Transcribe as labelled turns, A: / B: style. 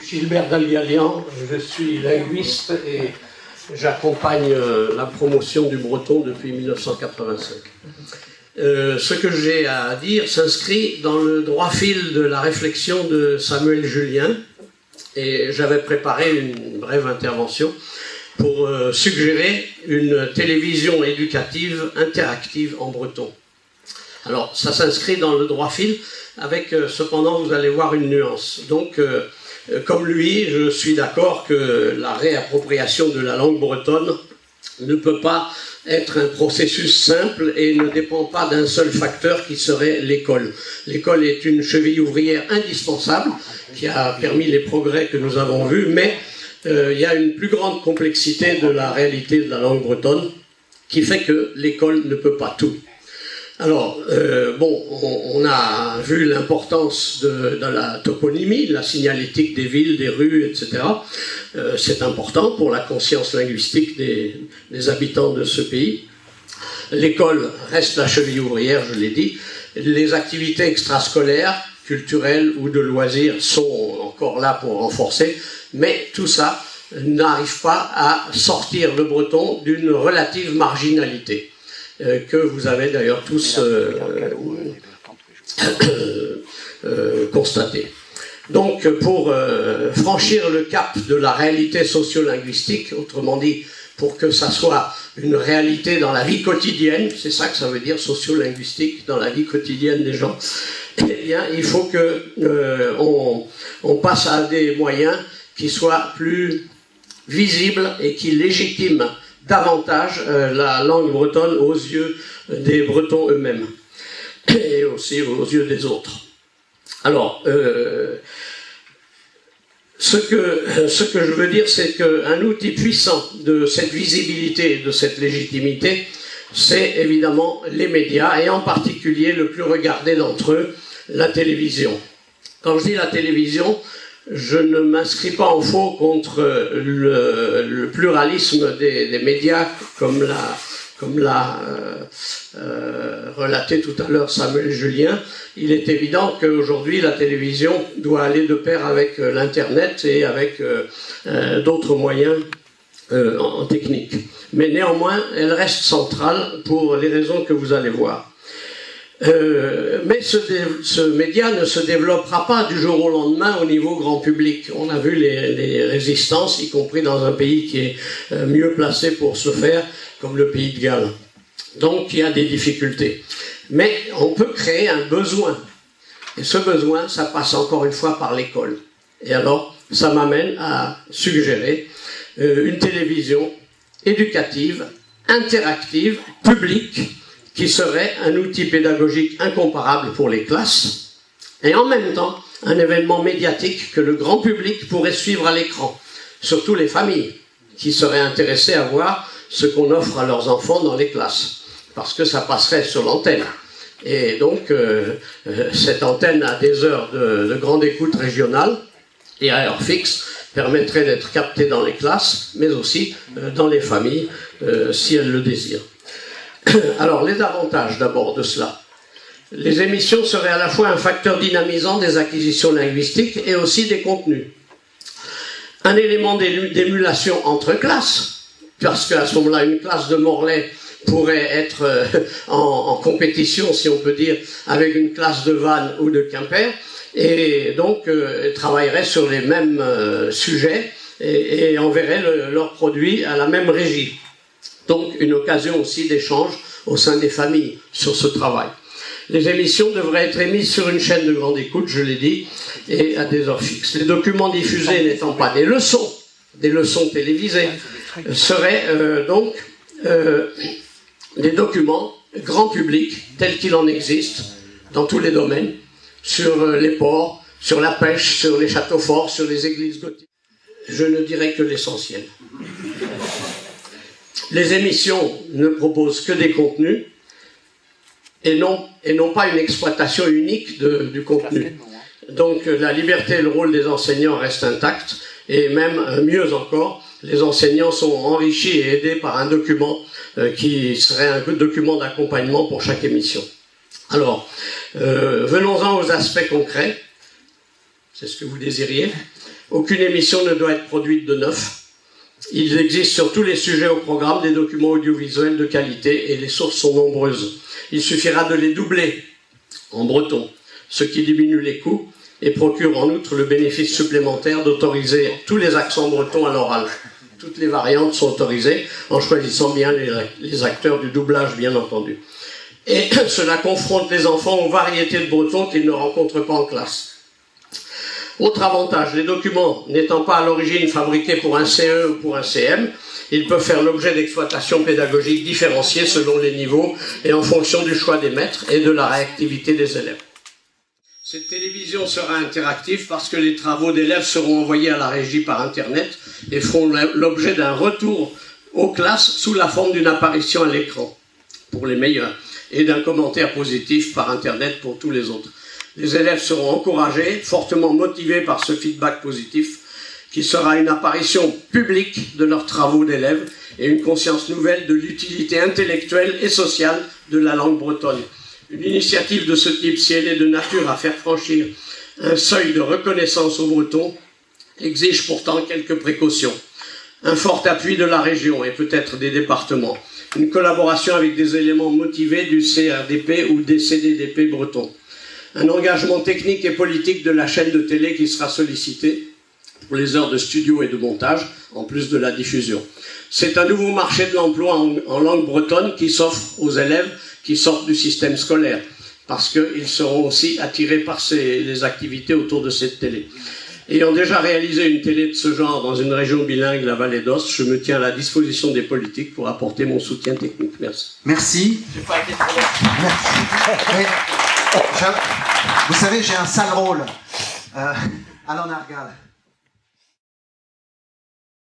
A: Gilbert Dalgalian, je suis linguiste et j'accompagne la promotion du breton depuis 1985. Ce que j'ai à dire s'inscrit dans le droit fil de la réflexion de Samuel Julien et j'avais préparé une brève intervention pour suggérer une télévision éducative interactive en breton. Alors, ça s'inscrit dans le droit fil, avec cependant, vous allez voir une nuance. Donc, comme lui, je suis d'accord que la réappropriation de la langue bretonne ne peut pas être un processus simple et ne dépend pas d'un seul facteur qui serait l'école. L'école est une cheville ouvrière indispensable qui a permis les progrès que nous avons vus, mais il y a une plus grande complexité de la réalité de la langue bretonne qui fait que l'école ne peut pas tout. Alors, on a vu l'importance de la toponymie, de la signalétique des villes, des rues, etc. C'est important pour la conscience linguistique des habitants de ce pays. L'école reste la cheville ouvrière, je l'ai dit. Les activités extrascolaires, culturelles ou de loisirs sont encore là pour renforcer, mais tout ça n'arrive pas à sortir le breton d'une relative marginalité. Que vous avez d'ailleurs tous constaté. Donc, pour franchir le cap de la réalité sociolinguistique, autrement dit, pour que ça soit une réalité dans la vie quotidienne, c'est ça que ça veut dire sociolinguistique, dans la vie quotidienne des gens, eh bien, il faut qu'on passe à des moyens qui soient plus visibles et qui légitiment davantage la langue bretonne aux yeux des Bretons eux-mêmes et aussi aux yeux des autres. Alors, ce que je veux dire, c'est qu'un outil puissant de cette visibilité et de cette légitimité, c'est évidemment les médias, et en particulier le plus regardé d'entre eux, la télévision. Quand je dis la télévision, je ne m'inscris pas en faux contre le pluralisme des médias, comme l'a relaté tout à l'heure Samuel Julien. Il est évident qu'aujourd'hui, la télévision doit aller de pair avec l'Internet et avec d'autres moyens en technique. Mais néanmoins, elle reste centrale pour les raisons que vous allez voir. Mais ce média ne se développera pas du jour au lendemain au niveau grand public. On a vu les résistances, y compris dans un pays qui est mieux placé pour ce faire, comme le pays de Galles. Donc il y a des difficultés. Mais on peut créer un besoin. Et ce besoin, ça passe encore une fois par l'école. Et alors, ça m'amène à suggérer une télévision éducative, interactive, publique, qui serait un outil pédagogique incomparable pour les classes, et en même temps un événement médiatique que le grand public pourrait suivre à l'écran, surtout les familles, qui seraient intéressées à voir ce qu'on offre à leurs enfants dans les classes, parce que ça passerait sur l'antenne. Et donc, cette antenne à des heures de grande écoute régionale, et à heure fixe, permettrait d'être captée dans les classes, mais aussi dans les familles, si elles le désirent. Alors, les avantages d'abord de cela. Les émissions seraient à la fois un facteur dynamisant des acquisitions linguistiques et aussi des contenus. Un élément d'émulation entre classes, parce qu'à ce moment-là, une classe de Morlaix pourrait être en compétition, si on peut dire, avec une classe de Vannes ou de Quimper, et donc travaillerait sur les mêmes sujets et enverrait leurs produits à la même régie. Donc une occasion aussi d'échange au sein des familles sur ce travail. Les émissions devraient être émises sur une chaîne de grande écoute, je l'ai dit, et à des heures fixes. Les documents diffusés n'étant pas des leçons télévisées, seraient donc des documents grand public, tels qu'il en existe, dans tous les domaines, sur les ports, sur la pêche, sur les châteaux forts, sur les églises gothiques. Je ne dirais que l'essentiel. Les émissions ne proposent que des contenus et non pas une exploitation unique du contenu. Donc la liberté et le rôle des enseignants restent intacts et même mieux encore, les enseignants sont enrichis et aidés par un document qui serait un document d'accompagnement pour chaque émission. Alors, venons-en aux aspects concrets. c'est ce que vous désiriez. Aucune émission ne doit être produite de neuf. Il existe sur tous les sujets au programme des documents audiovisuels de qualité et les sources sont nombreuses. Il suffira de les doubler en breton, ce qui diminue les coûts et procure en outre le bénéfice supplémentaire d'autoriser tous les accents bretons à l'oral. Toutes les variantes sont autorisées, en choisissant bien les acteurs du doublage, bien entendu. Et cela confronte les enfants aux variétés de bretons qu'ils ne rencontrent pas en classe. Autre avantage, les documents n'étant pas à l'origine fabriqués pour un CE ou pour un CM, ils peuvent faire l'objet d'exploitations pédagogiques différenciées selon les niveaux et en fonction du choix des maîtres et de la réactivité des élèves. Cette télévision sera interactive parce que les travaux d'élèves seront envoyés à la régie par Internet et feront l'objet d'un retour aux classes sous la forme d'une apparition à l'écran, pour les meilleurs, et d'un commentaire positif par Internet pour tous les autres. Les élèves seront encouragés, fortement motivés par ce feedback positif, qui sera une apparition publique de leurs travaux d'élèves et une conscience nouvelle de l'utilité intellectuelle et sociale de la langue bretonne. Une initiative de ce type, si elle est de nature à faire franchir un seuil de reconnaissance aux Bretons, exige pourtant quelques précautions. Un fort appui de la région et peut-être des départements. Une collaboration avec des éléments motivés du CRDP ou des CDDP bretons. Un engagement technique et politique de la chaîne de télé qui sera sollicité pour les heures de studio et de montage, en plus de la diffusion. C'est un nouveau marché de l'emploi en langue bretonne qui s'offre aux élèves qui sortent du système scolaire, parce qu'ils seront aussi attirés par les activités autour de cette télé. Ayant déjà réalisé une télé de ce genre dans une région bilingue, la Vallée d'Ost, je me tiens à la disposition des politiques pour apporter mon soutien technique. Merci.
B: Merci. Merci. Vous savez, j'ai un sale rôle. Alain Argal.